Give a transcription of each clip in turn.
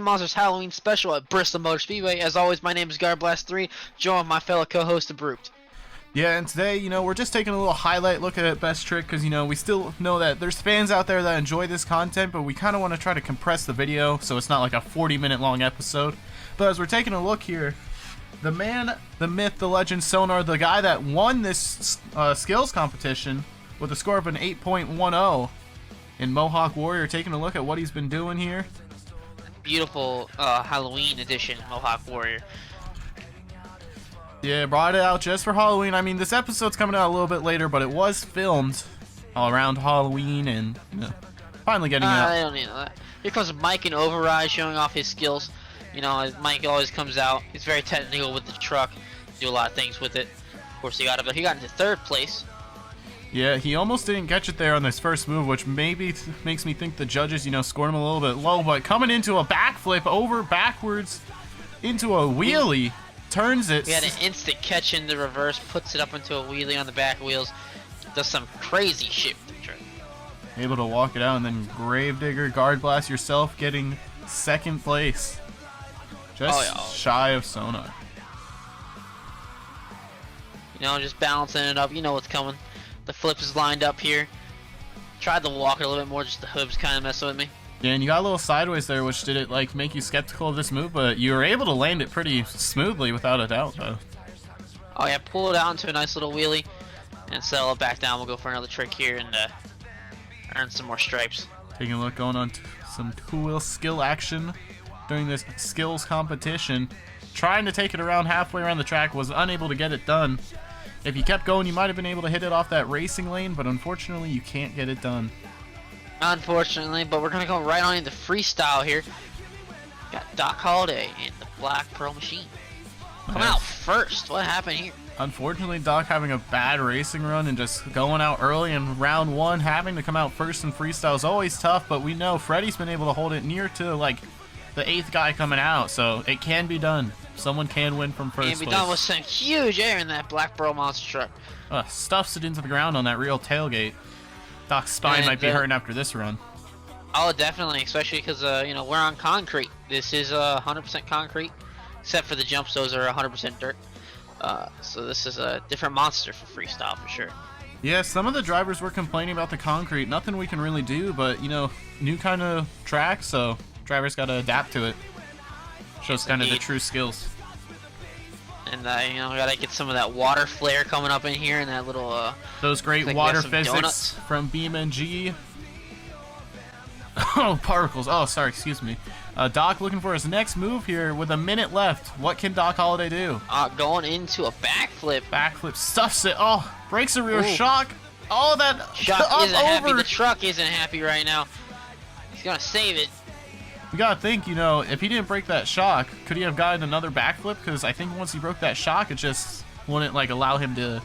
Monsters Halloween special at Bristol Motor Speedway. As always, my name is Garblast3, joined with my fellow co-host, Brute. Yeah, and today, we're just taking a little highlight look at Best Trick because, we still know that there's fans out there that enjoy this content, but we kind of want to try to compress the video so it's not like a 40-minute long episode. But as we're taking a look here, the man, the myth, the legend, Sonar, the guy that won this skills competition with a score of an 8.10 in Mohawk Warrior, taking a look at what he's been doing here. Beautiful Halloween edition Mohawk Warrior. Yeah, brought it out just for Halloween. I mean, this episode's coming out a little bit later, but it was filmed all around Halloween and finally getting out. I don't need that. Here comes Mike in Override showing off his skills. Mike always comes out. He's very technical with the truck. Do a lot of things with it. Of course, he got into third place. Yeah, he almost didn't catch it there on this first move, which maybe makes me think the judges, scored him a little bit low. But coming into a backflip over backwards into a wheelie, turns it. He had an instant catch in the reverse, puts it up into a wheelie on the back wheels, does some crazy shit with the truck. Able to walk it out, and then Gravedigger, Guard Blast yourself, getting second place. Just shy of Sonar. Just balancing it up. You know what's coming. The flip is lined up here. Tried to walk it a little bit more, just the hooves kind of messing with me. Yeah, and you got a little sideways there, which did it make you skeptical of this move, but you were able to land it pretty smoothly without a doubt, though. Oh yeah, pull it out into a nice little wheelie and settle it back down. We'll go for another trick here and earn some more stripes. Taking a look, going on to some two-wheel skill action during this skills competition. Trying to take it around halfway around the track, was unable to get it done. If you kept going, you might have been able to hit it off that racing lane, but unfortunately, you can't get it done. Unfortunately, but we're going to go right on into freestyle here. Got Doc Holliday and the Black Pearl Machine. Coming out first. What happened here? Unfortunately, Doc having a bad racing run and just going out early in round one, having to come out first in freestyle is always tough, but we know Freddy's been able to hold it near to the 8th guy coming out, so it can be done. Someone can win from first place. Can be done with some huge air in that Black Pearl monster truck. Stuffs it into the ground on that real tailgate. Doc's spine might be hurting after this run. Oh, definitely, especially because we're on concrete. This is 100% concrete, except for the jumps. Those are 100% dirt. So this is a different monster for freestyle for sure. Yeah, some of the drivers were complaining about the concrete. Nothing we can really do, but new kind of track, so drivers got to adapt to it. Shows kind of the true skills. And gotta get some of that water flare coming up in here, and that little those great water physics from BeamNG. Oh, particles. Oh, sorry, excuse me. Doc looking for his next move here with a minute left. What can Doc Holliday do? Going into a backflip. Backflip, stuffs it. Oh, breaks a rear shock. Oh, that shock isn't happy. The truck isn't happy right now. He's gonna save it. We gotta think, if he didn't break that shock, could he have gotten another backflip? Because I think once he broke that shock, it just wouldn't allow him to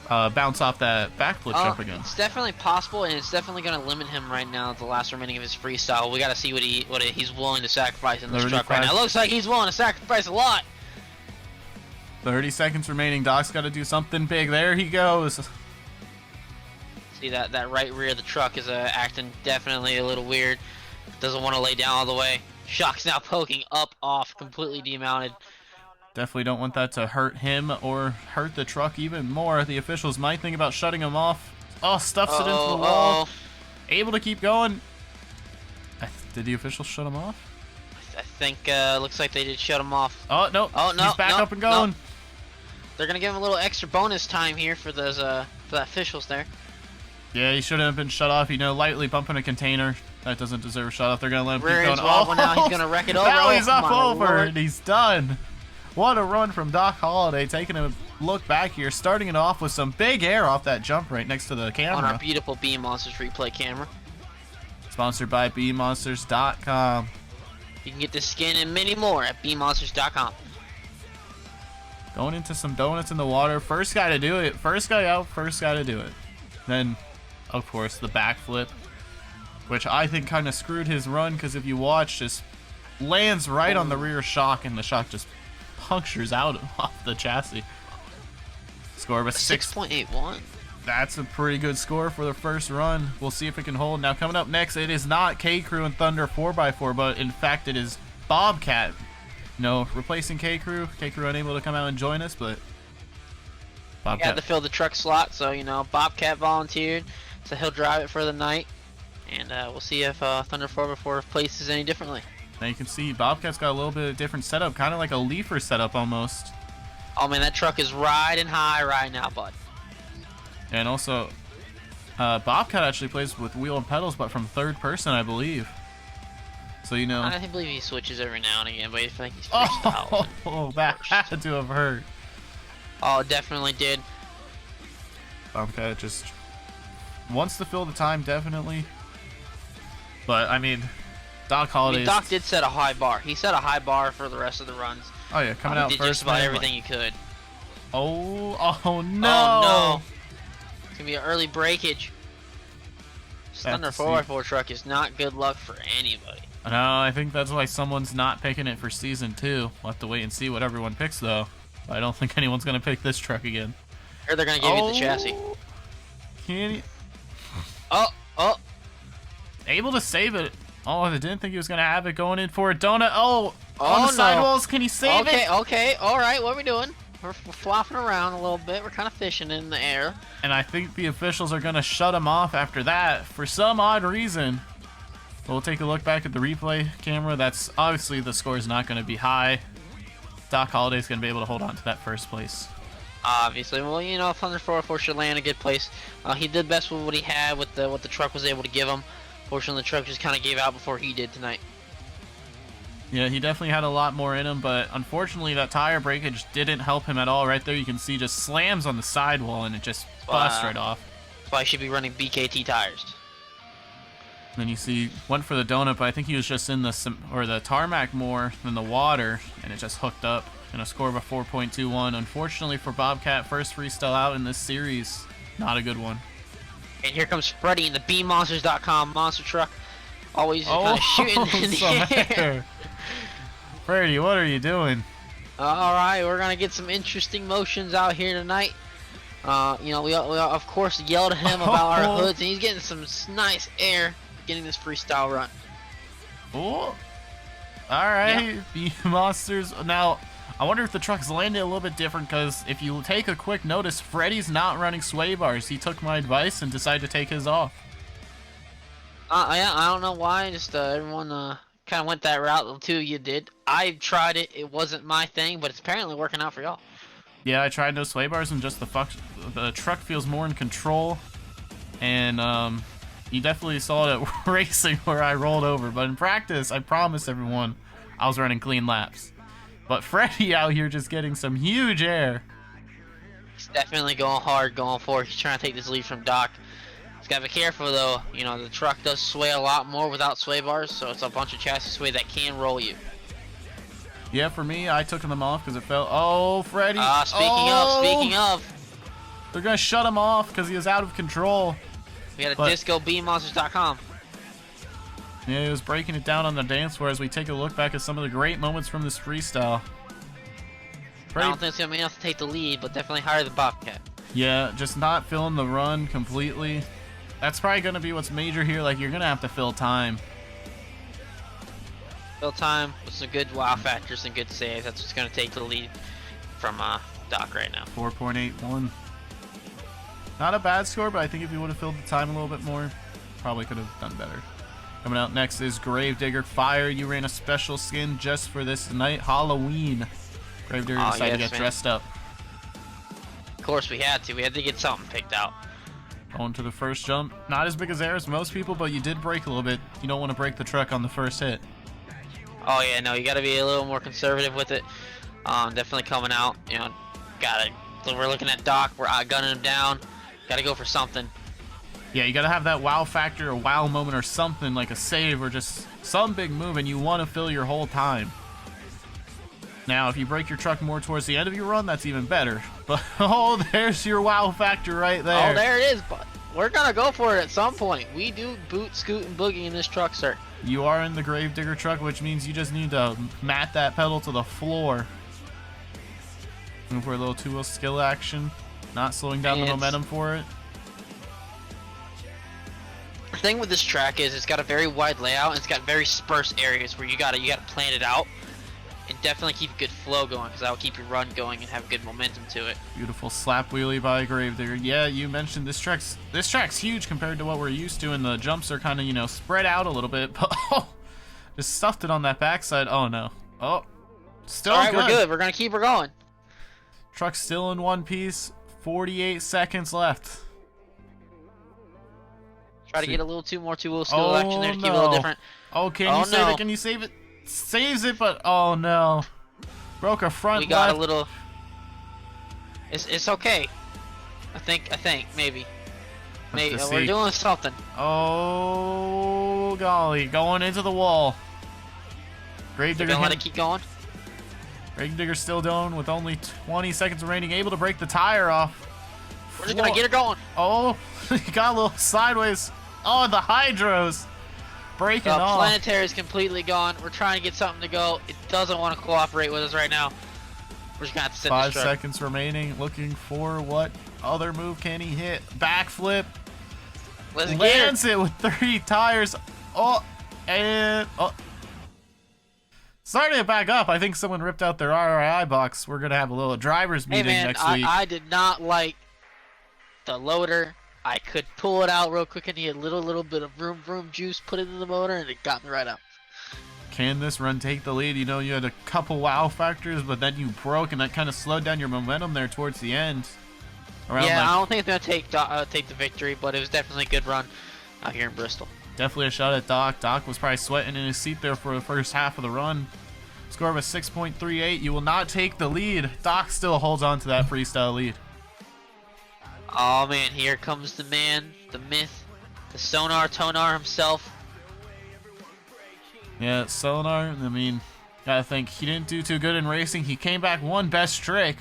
bounce off that backflip jump again. It's definitely possible, and it's definitely gonna limit him right now at the last remaining of his freestyle. We gotta see what he's willing to sacrifice in this truck right now. It looks like he's willing to sacrifice a lot. 30 seconds remaining. Doc's gotta do something big. There he goes. See that right rear of the truck is acting definitely a little weird. Doesn't want to lay down all the way. Shock's now poking up, off, completely demounted. Definitely don't want that to hurt him or hurt the truck even more. The officials might think about shutting him off. Oh, stuffs it into the wall. Able to keep going. Did the officials shut him off? I think looks like they did shut him off. Oh, no. Oh, no. He's back up and going. No. They're going to give him a little extra bonus time here for those for the officials there. Yeah, he shouldn't have been shut off. Lightly bumping a container. That doesn't deserve a shut off. They're going to let him keep going. Oh, now he's going to wreck it over. Now he's up over, and he's done. What a run from Doc Holliday. Taking a look back here, starting it off with some big air off that jump right next to the camera. On our beautiful Beam Monsters replay camera. Sponsored by BeamMonsters.com. You can get this skin and many more at BeamMonsters.com. Going into some donuts in the water. First guy to do it. First guy out, first guy to do it. Then, of course, the backflip, which I think kind of screwed his run, because if you watch, just lands right on the rear shock, and the shock just punctures out off the chassis. Score of a 6.81. That's a pretty good score for the first run. We'll see if it can hold. Now coming up next, it is not K-Crew and Thunder 4x4, but in fact it is Bobcat, you know, replacing K-Crew. K-Crew unable to come out and join us, but He had to fill the truck slot, so you know Bobcat volunteered, so he'll drive it for the night, and we'll see if Thunder 4x4 places any differently. Now you can see Bobcat's got a little bit of different setup, kind of like a leafer setup almost. Oh man, that truck is riding high right now, bud. And also, Bobcat actually plays with wheel and pedals, but from third person, I believe. So you know. I believe he switches every now and again, but I think he's freestyle. Oh, that had to have hurt. Oh, it definitely did. Bobcat just wants to fill the time, definitely. But I mean, Doc Holliday. Doc did set a high bar. He set a high bar for the rest of the runs. Oh yeah, coming out he did first. Just about everything he could. Oh no! Oh no! It's gonna be an early breakage. Thunder 4x4 truck is not good luck for anybody. No, I think that's why someone's not picking it for season 2. We'll have to wait and see what everyone picks, though. I don't think anyone's gonna pick this truck again. Or they're gonna give you the chassis. Can you? Oh! Able to save it. Oh, I didn't think he was gonna have it going in for a donut. Oh, on the sidewalls. Can he save it? Okay. All right. What are we doing? We're flopping around a little bit. We're kind of fishing in the air. And I think the officials are gonna shut him off after that for some odd reason. We'll take a look back at the replay camera. That's obviously the score is not going to be high. Doc Holliday's going to be able to hold on to that first place. Obviously, well, you know, Thunder 4x4 should land a good place. He did best with what he had, with what the truck was able to give him. Fortunately, the truck just kind of gave out before he did tonight. Yeah, he definitely had a lot more in him, but unfortunately, that tire breakage didn't help him at all. Right there, you can see just slams on the sidewall, and it just busts right off. That's why he should be running BKT tires. Then you see, went for the donut, but I think he was just in the tarmac more than the water, and it just hooked up. And a score of a 4.21. Unfortunately for Bobcat, first freestyle out in this series. Not a good one. And here comes Freddy in the BMonsters.com monster truck. Always kind of shooting in the air. Freddy, what are you doing? Alright, we're going to get some interesting motions out here tonight. You know, we of course yelled at him about our hoods, and he's getting some nice air getting this freestyle run. Oh, alright, yeah. Monsters. Now, I wonder if the truck's landing a little bit different, because if you take a quick notice, Freddy's not running sway bars. He took my advice and decided to take his off. Yeah, I don't know why, just everyone kind of went that route. The two of you did. I tried it. It wasn't my thing, but it's apparently working out for y'all. Yeah, I tried no sway bars, and just the truck feels more in control. And you definitely saw it at racing where I rolled over. But in practice, I promise everyone, I was running clean laps. But Freddy out here just getting some huge air. He's definitely going hard, going forward. He's trying to take this lead from Doc. He's got to be careful, though. You know, the truck does sway a lot more without sway bars, so it's a bunch of chassis sway that can roll you. Yeah, for me, I took them off because it felt... Oh, Freddy! Speaking of... They're going to shut him off because he was out of control. We had a disco BMonsters.com. Yeah, he was breaking it down on the dance floor as we take a look back at some of the great moments from this freestyle. I don't think it's going to be enough to take the lead, but definitely higher than Bobcat. Yeah, just not filling the run completely. That's probably going to be what's major here. Like, you're going to have to fill time. Fill time with some good wow factors and good saves. That's what's going to take the lead from Doc right now. 4.81. Not a bad score, but I think if you would have filled the time a little bit more, probably could have done better. Coming out next is Gravedigger Fire. You ran a special skin just for this night, Halloween. Gravedigger decided to get dressed up. Of course we had to. We had to get something picked out. Going to the first jump. Not as big as air as most people, but you did brake a little bit. You don't want to break the truck on the first hit. Oh yeah, no, you got to be a little more conservative with it. Definitely coming out. You know, we're looking at Doc. We're gunning him down. Got to go for something. Yeah, you got to have that wow factor, a wow moment, or something like a save or just some big move, and you want to fill your whole time. Now, if you break your truck more towards the end of your run, that's even better. But, oh, there's your wow factor right there. Oh, there it is, bud. We're going to go for it at some point. We do boot, scoot, and boogie in this truck, sir. You are in the Gravedigger truck, which means you just need to mat that pedal to the floor. Looking for a little two-wheel skill action. Not slowing down the momentum for it. thing with this track is it's got a very wide layout and it's got very sparse areas where you gotta plan it out and definitely keep a good flow going, because that will keep your run going and have good momentum to it. Beautiful slap wheelie by Gravedigger. Yeah, you mentioned this track's huge compared to what we're used to, and the jumps are kind of, you know, spread out a little bit. But just stuffed it on that backside. Oh no. Oh, still all right, good. we're good. We're gonna keep her going. Truck's still in one piece. 48 seconds left. Try to get a little two-wheel skill action there to keep it a little different. Oh, can you save it? Can you save it? Saves it, but oh no. Broke a front left. We got left. a little. It's okay. I think maybe. Maybe we're doing something. Oh golly, going into the wall. Gravedigger. Let it keep going. Gravedigger still down with only 20 seconds remaining, able to break the tire off. We're just gonna get her going. Oh, he got a little sideways. Oh, the hydros breaking off. The planetary is completely gone. We're trying to get something to go. It doesn't want to cooperate with us right now. We're just gonna have to sit in this 5 truck. seconds remaining. Looking for what other move can he hit? Backflip. Lands it with 3 tires. Oh, and oh. Starting to back up. I think someone ripped out their RRI box. We're gonna have a little drivers meeting next week. I did not like the loader. I could pull it out real quick and need a little bit of vroom juice, put it in the motor, and it got me right out. Can this run take the lead? You know, you had a couple wow factors, but then you broke, and that kind of slowed down your momentum there towards the end. Yeah, I don't think it's gonna take the victory, but it was definitely a good run out here in Bristol. Definitely a shot at Doc. Doc was probably sweating in his seat there for the first half of the run. Score of a 6.38. You will not take the lead. Doc still holds on to that freestyle lead. Oh man, here comes the man, the myth, the Sonar himself. Yeah, Sonar, I mean, gotta think, he didn't do too good in racing. He came back one best trick.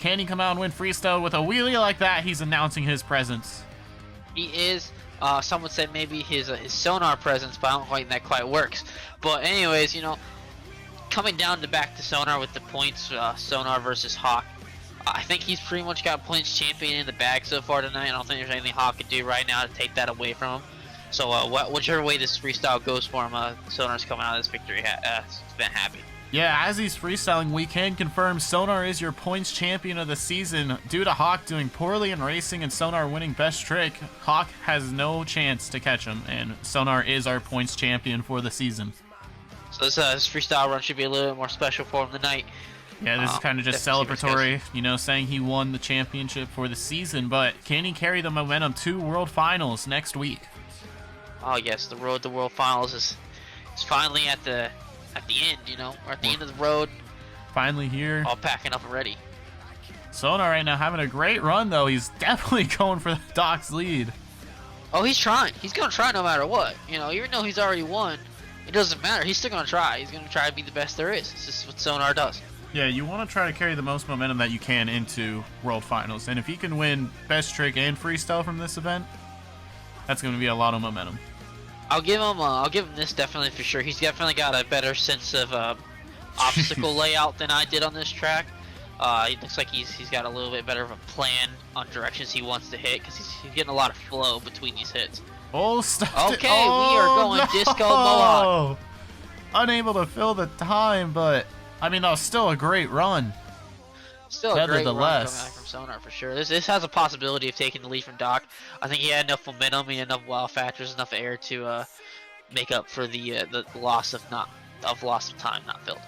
Can he come out and win freestyle with a wheelie like that? He's announcing his presence. He is. Some would say maybe his Sonar presence, but I don't think that quite works. But anyways, you know, coming down to back to Sonar with the points, Sonar versus Hawk. I think he's pretty much got points champion in the bag so far tonight. I don't think there's anything Hawk could do right now to take that away from him. So whichever way this freestyle goes for him, Sonar's coming out of this victory been happy. Yeah, as he's freestyling, we can confirm Sonar is your points champion of the season. Due to Hawk doing poorly in racing and Sonar winning best trick, Hawk has no chance to catch him, and Sonar is our points champion for the season. So this freestyle run should be a little bit more special for him tonight. Yeah, this is kind of just celebratory, you know, saying he won the championship for the season, but can he carry the momentum to World Finals next week? Oh yes, the road to World Finals is finally at the end, you know. We're at the end of the road. Finally here. All packing up and ready. Sonar right now having a great run, though. He's definitely going for the Doc's lead. Oh, he's trying. He's going to try no matter what. You know, even though he's already won, it doesn't matter. He's still going to try. He's going to try to be the best there is. This is what Sonar does. Yeah, you want to try to carry the most momentum that you can into World Finals. And if he can win Best Trick and Freestyle from this event, that's going to be a lot of momentum. I'll give him this definitely for sure. He's definitely got a better sense of obstacle layout than I did on this track. It looks like he's got a little bit better of a plan on directions he wants to hit, because he's getting a lot of flow between these hits. Oh, stop. Okay, we are going disco mohawk. Unable to fill the time, but I mean, that was still a great run. Still a great run coming out from Sonar for sure. This has a possibility of taking the lead from Doc. I think he had enough momentum, he had enough wow factors, enough air to make up for the loss of time not filled in.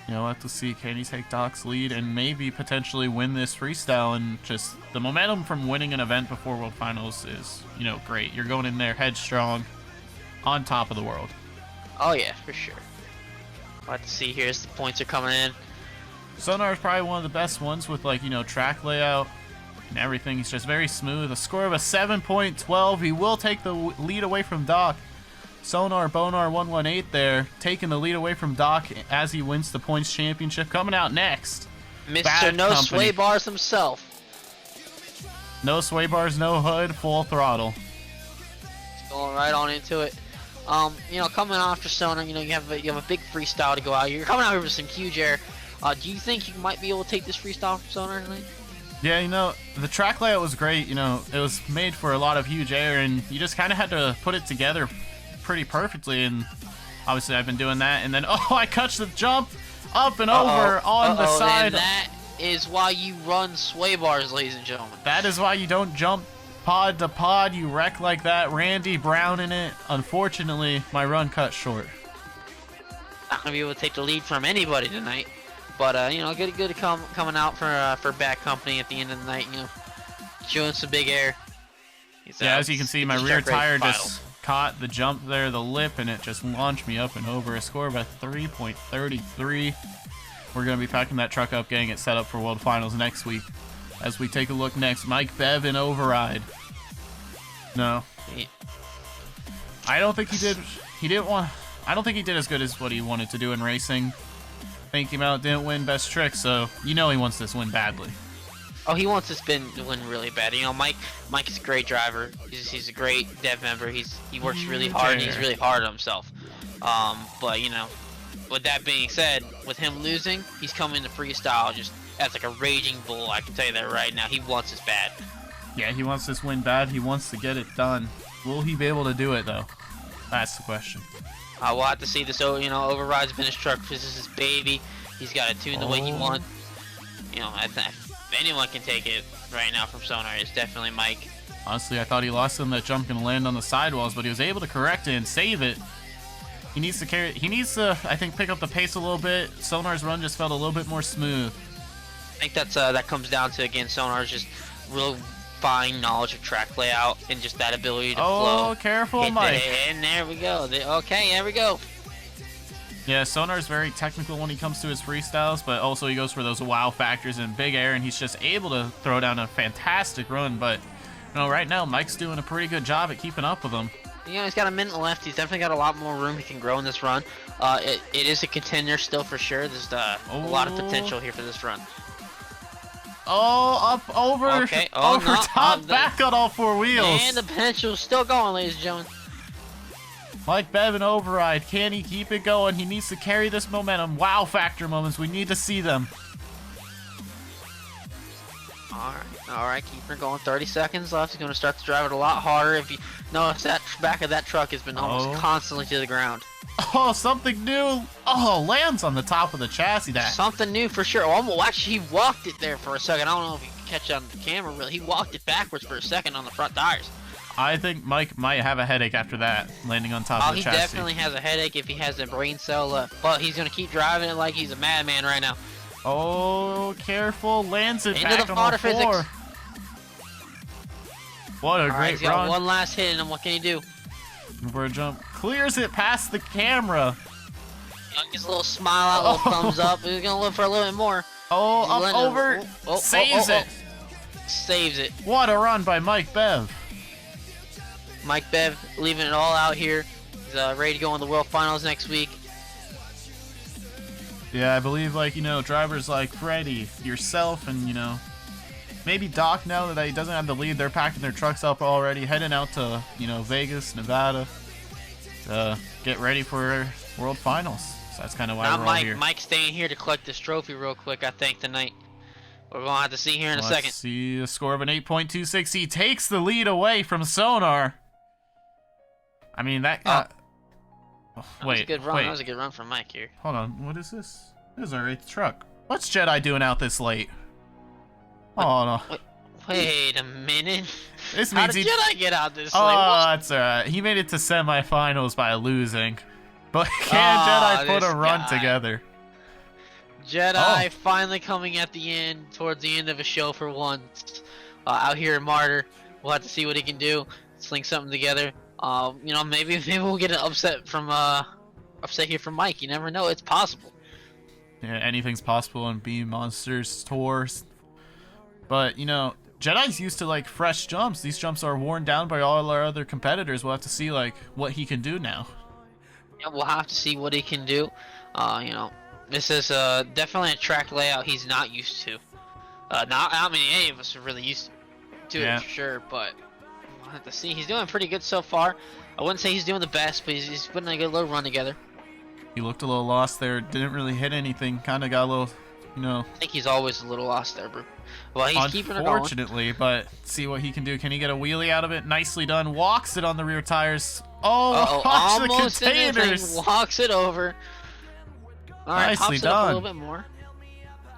You know, we'll have to see, can he take Doc's lead and maybe potentially win this freestyle? And just the momentum from winning an event before World Finals is, you know, great. You're going in there headstrong, on top of the world. Oh yeah, for sure. We'll have to see here as the points are coming in. Sonar is probably one of the best ones with, like, you know, track layout and everything. He's just very smooth. A score of a 7.12. He will take the lead away from Doc. Sonar Bonar 118 there, taking the lead away from Doc as he wins the points championship. Coming out next, Mr. No Sway Bars himself. No sway bars, no hood, full throttle. Just going right on into it. You know, coming after Sonar, you know, you have a big freestyle to go out. You're coming out here with some huge air. Do you think you might be able to take this freestyle from Sonar tonight? Yeah, you know, the track layout was great. You know, it was made for a lot of huge air, and you just kind of had to put it together pretty perfectly. And obviously, I've been doing that. And then, oh, I catch the jump up and over on the side. And that is why you run sway bars, ladies and gentlemen. That is why you don't jump pod to pod. You wreck like that. Randy Brown in it. Unfortunately, my run cut short. Not gonna be able to take the lead from anybody tonight. But you know, good coming out for bad company at the end of the night. You know, showing some big air. Yeah, as you can see, my rear tire just caught the jump there, the lip, and it just launched me up and over. A score of a 3.33. We're gonna be packing that truck up, getting it set up for World Finals next week. As we take a look next, Mike Bev in override. No, Yeah. I don't think he did. He didn't want. I don't think he did as good as what he wanted to do in racing. I think he didn't win best trick, so you know he wants this win badly. Oh, he wants this win really bad. You know, Mike is a great driver. He's a great dev member. He works really hard, and he's really hard on himself. But you know, with that being said, with him losing, he's coming to freestyle just as like a raging bull. I can tell you that right now. He wants this bad. Yeah, he wants this win bad. He wants to get it done. Will he be able to do it though? That's the question. We'll have to see this. You know, override's been his truck. This is his baby. He's got it tuned the way he wants. You know, if anyone can take it right now from Sonar, it's definitely Mike. Honestly, I thought he lost him that jump and land on the sidewalls, but he was able to correct it and save it. He needs to carry. He needs to, I think, pick up the pace a little bit. Sonar's run just felt a little bit more smooth. I think that comes down to, again, Sonar's just real fine knowledge of track layout and just that ability to flow. Oh, careful, Mike. And there we go. Okay, there we go. Yeah, Sonar's very technical when he comes to his freestyles, but also he goes for those wow factors in big air, and he's just able to throw down a fantastic run. But you know, right now Mike's doing a pretty good job at keeping up with him. You know, he's got a minute left. He's definitely got a lot more room he can grow in this run. It is a contender still for sure. There's a lot of potential here for this run. Oh, up, over, okay. over top, back on all four wheels. And the potential's still going, ladies and gentlemen. Mike Bevan override. Can he keep it going? He needs to carry this momentum. Wow factor moments. We need to see them. All right. Keep her going. 30 seconds left. He's going to start to drive it a lot harder. If you notice, that back of that truck has been almost constantly to the ground. Oh, something new. Oh, lands on the top of the chassis. Something new for sure. Oh, actually, he walked it there for a second. I don't know if you can catch it on the camera. Really, he walked it backwards for a second on the front tires. I think Mike might have a headache after that, landing on top of the chassis. He definitely has a headache if he has a brain cell left. But he's going to keep driving it like he's a madman right now. Oh, careful. Lands it into back the on the floor. physics. What a great he's run. got one last hit in him. What can he do? For a jump. Clears it past the camera. Gives a little smile out, a little thumbs up. He's going to live for a little bit more. Oh, up over. Saves it. Saves it. What a run by Mike Bev. Mike Bev leaving it all out here. He's ready to go in the World Finals next week. Yeah, I believe, like, you know, drivers like Freddy, yourself, and, you know, maybe Doc, now that he doesn't have the lead, they're packing their trucks up already, heading out to, you know, Vegas, Nevada, to get ready for World Finals. So that's kind of why we're all here. Mike's staying here to collect this trophy real quick, I think, tonight. We're going to have to see here in a second. Let's see a score of an 8.26. He takes the lead away from Sonar. I mean, that got... That was a good run. That was a good run from Mike here. Hold on. What is this? This is our 8th truck. What's Jedi doing out this late? Oh, no. Wait a minute. This How means did Jedi get out this late? Oh, that's alright. He made it to semifinals by losing. But can Jedi put a run together? Jedi finally coming at the end, towards the end of a show for once. Out here in Martyr. We'll have to see what he can do. Sling something together. You know, maybe we'll get an upset here from Mike. You never know. It's possible. Yeah, anything's possible in Beam Monsters tours. But, you know, Jedi's used to, like, fresh jumps. These jumps are worn down by all our other competitors. We'll have to see, like, what he can do now. Yeah, we'll have to see what he can do. You know, this is definitely a track layout he's not used to. Not many any of us are really used to it for sure, but we'll have to see. He's doing pretty good so far. I wouldn't say he's doing the best, but he's putting a good little run together. He looked a little lost there. Didn't really hit anything. Kind of got a little you know, I think he's always a little lost there, bro. Well, he's keeping it going. unfortunately, but see what he can do. Can he get a wheelie out of it? Nicely done. Walks it on the rear tires. Oh, walks the almost in the containers. thing, walks it over. All right, Nicely pops it up a done. little bit more.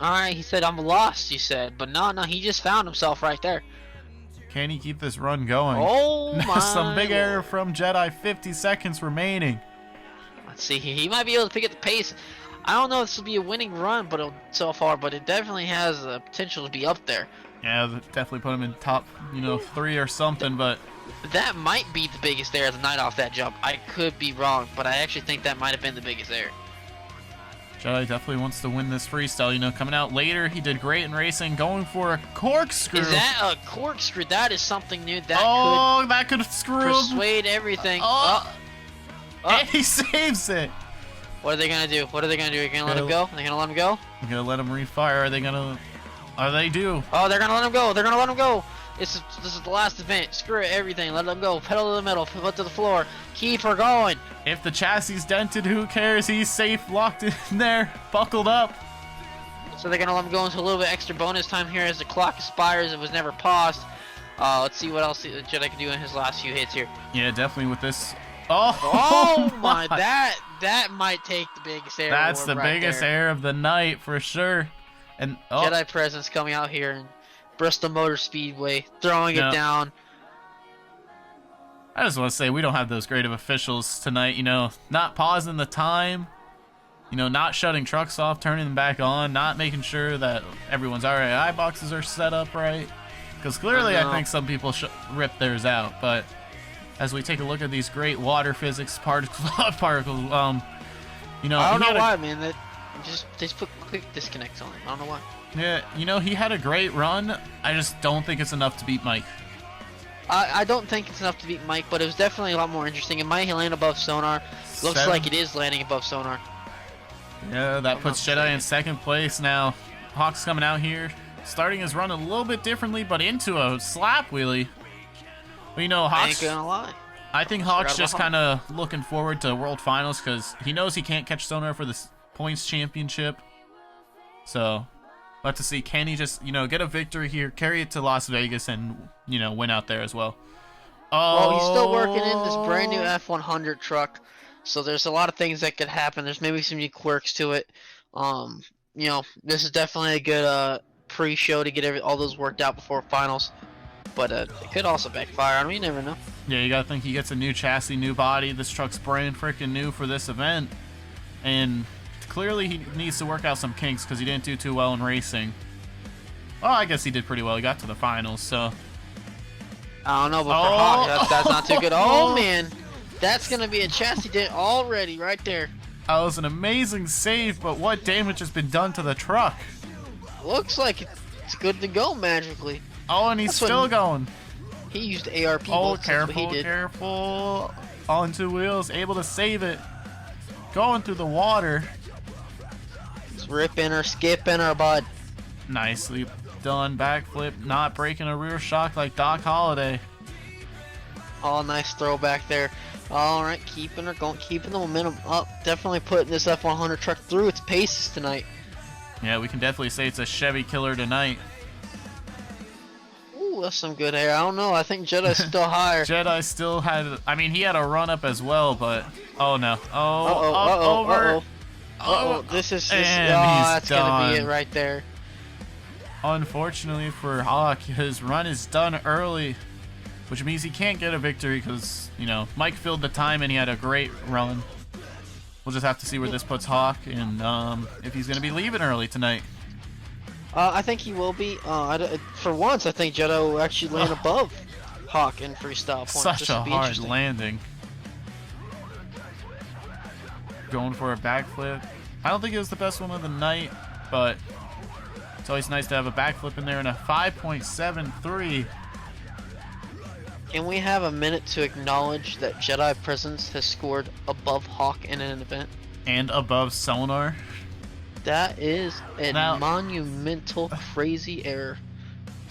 All right, he said, I'm lost, you said. But no, he just found himself right there. Can he keep this run going? Oh, my Some big error Lord. from Jedi. 50 seconds remaining. Let's see, he might be able to pick up the pace. I don't know if this will be a winning run so far, but it definitely has the potential to be up there. Yeah, definitely put him in top, 3 or something, but That might be the biggest error of the night off that jump. I could be wrong, but I actually think that might have been the biggest error. Jedi definitely wants to win this freestyle. Coming out later, he did great in racing, going for a corkscrew. Is that a corkscrew? That is something new. That that could could screw him. persuade everything. And he saves it. What are they gonna do? What are they gonna do? Are they gonna let him go? Are they gonna let him go? I'm gonna let him refire. Are they gonna? Are they do? Oh, they're gonna let him go. They're gonna let him go. This is the last event. Screw it, everything. Let them go. Pedal to the metal. Foot to the floor. Keep her going. If the chassis is dented, who cares? He's safe, locked in there, buckled up. So they're gonna let him go into a little bit extra bonus time here as the clock expires. It was never paused. Let's see what else Jedi can do in his last few hits here. Yeah, definitely with this. Oh, Oh my! That might take the biggest error. That's the right biggest there. error of the night for sure. And Jedi presence coming out here in Bristol Motor Speedway, throwing No. it down. I just want to say we don't have those great of officials tonight. Not pausing the time. Not shutting trucks off, turning them back on, not making sure that everyone's RAI boxes are set up right. Because clearly I think some people rip theirs out. But as we take a look at these great water physics particles, I don't know why, man. They just put quick disconnects on it. I don't know why. Yeah, he had a great run. I just don't think it's enough to beat Mike. I don't think it's enough to beat Mike, but it was definitely a lot more interesting. It might land above Sonar. Looks like it is landing above Sonar. Yeah, that puts Jedi in second place now. Hawk's coming out here, starting his run a little bit differently, but into a slap wheelie. But I Hawk's, ain't gonna lie. I think Hawk's just kind of looking forward to World Finals because he knows he can't catch Sonar for the points championship. So, let's see, can he just, get a victory here, carry it to Las Vegas, and, win out there as well. Well, he's still working in this brand new F100 truck, so there's a lot of things that could happen. There's maybe some new quirks to it. This is definitely a good pre-show to get all those worked out before finals. But it could also backfire. I mean, you never know. Yeah, you gotta think he gets a new chassis, new body. This truck's brand freaking new for this event. And clearly he needs to work out some kinks because he didn't do too well in racing. Well, I guess he did pretty well. He got to the finals, so. I don't know, but for Hawk, that's not too good. Oh, man. That's going to be a chassis dent already right there. That was an amazing save, but what damage has been done to the truck? Looks like it's good to go magically. Oh, and he's still going. He used ARP. Oh, bolts, that's what he careful, did. careful. On two wheels, able to save it. Going through the water. It's ripping or skipping or bud. Nicely done. Backflip, not breaking a rear shock like Doc Holliday. Oh, nice throwback there. All right, keeping her going, keeping the momentum up. Definitely putting this F100 truck through its paces tonight. Yeah, we can definitely say it's a Chevy killer tonight. Ooh, that's some good air. I don't know. I think Jedi's still higher. Jedi still had, I mean, he had a run up as well, but oh no. Oh, Uh-oh, up uh-oh, over. uh-oh. Uh-oh, this is, And that's he's gonna be done. it right there. Unfortunately for Hawk, his run is done early, which means he can't get a victory because, Mike filled the time and he had a great run. We'll just have to see where this puts Hawk and if he's going to be leaving early tonight. I think he will be. For once, I think Jedi will actually land above Hawk in freestyle points. Such This a would be hard interesting. landing. Going for a backflip. I don't think it was the best one of the night, but it's always nice to have a backflip in there and a 5.73. Can we have a minute to acknowledge that Jedi Presence has scored above Hawk in an event? And above Sonar. That is a Now- monumental, crazy error.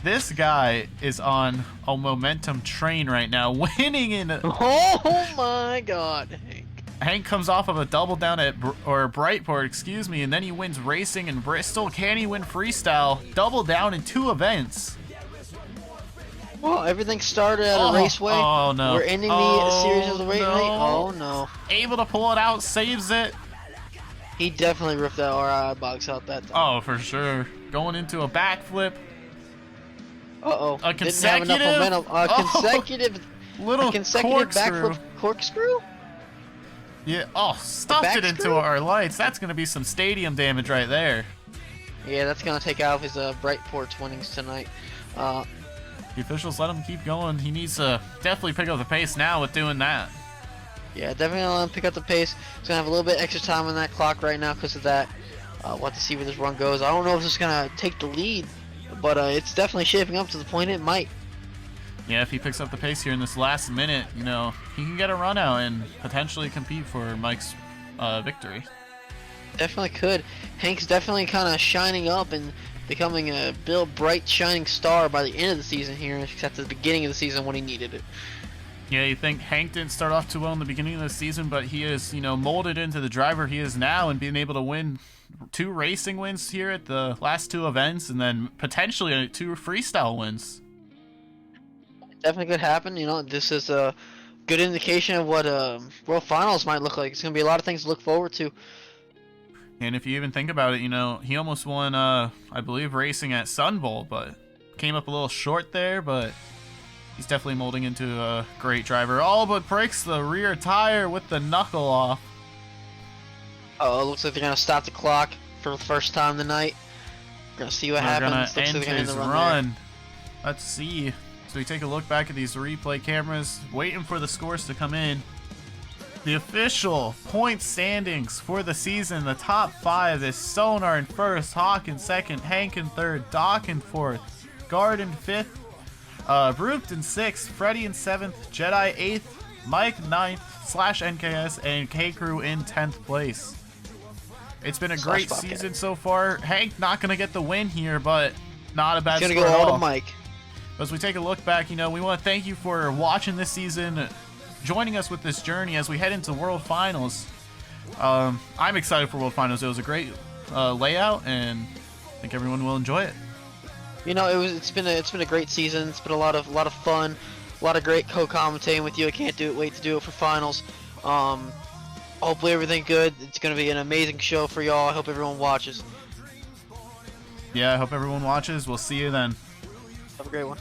This guy is on a momentum train right now, winning in. Oh my God, Hank. Hank comes off of a double down at Brightport, excuse me, and then he wins racing in Bristol. Can he win freestyle? Double down in 2 events. Well, everything started at a raceway. Oh no! We're ending the series of the race. Oh no! Able to pull it out, saves it. He definitely ripped that RI box out that time. Oh, for sure. Going into a backflip. Uh-oh. A consecutive. Didn't have enough momentum. Little consecutive corkscrew. backflip corkscrew. Yeah. Oh, stuffed it into our lights. That's gonna be some stadium damage right there. Yeah, that's gonna take out his Brightport's winnings tonight. The officials let him keep going. He needs to definitely pick up the pace now with doing that. Yeah, definitely gonna let him pick up the pace. He's gonna have a little bit extra time on that clock right now because of that. We'll have to see where this run goes. I don't know if this is gonna take the lead, but it's definitely shaping up to the point it might. Yeah, if he picks up the pace here in this last minute, you know, he can get a run out and potentially compete for Mike's victory. Definitely could. Hank's definitely kind of shining up and becoming a real bright, shining star by the end of the season here, except at the beginning of the season when he needed it. Yeah, you think Hank didn't start off too well in the beginning of the season, but he is, you know, molded into the driver he is now and being able to win 2 racing wins here at the last 2 events and then potentially 2 freestyle wins. Definitely could happen. You know, this is a good indication of what World Finals might look like. It's going to be a lot of things to look forward to. And if you even think about it, you know, he almost won, I believe, racing at Sun Bowl, but came up a little short there, but he's definitely molding into a great driver. All but breaks the rear tire with the knuckle off. Oh, it looks like they're going to stop the clock for the first time tonight. We're going to see what happens. Looks like they're they're gonna end his end the run. Let's see. So we take a look back at these replay cameras, waiting for the scores to come in. The official point standings for the season, the top 5 is Sonar in 1st, Hawk in 2nd, Hank in 3rd, Doc in 4th, Guard in 5th, Broopt in 6th, Freddy in 7th, Jedi 8th, Mike 9th, /NKS, and K-Crew in 10th place. It's been a great season so far. Hank not going to get the win here, but not a bad score at all. It's going to go all to Mike. As we take a look back, you know, we want to thank you for watching this season, joining us with this journey as we head into World Finals. I'm excited for World Finals. It was a great layout, and I think everyone will enjoy it. You know, it's been a great season. It's been a lot of fun, a lot of great co-commentating with you. I can't wait to do it for finals. Hopefully everything good. It's gonna be an amazing show for y'all. I hope everyone watches. Yeah, I hope everyone watches. We'll see you then. Have a great one.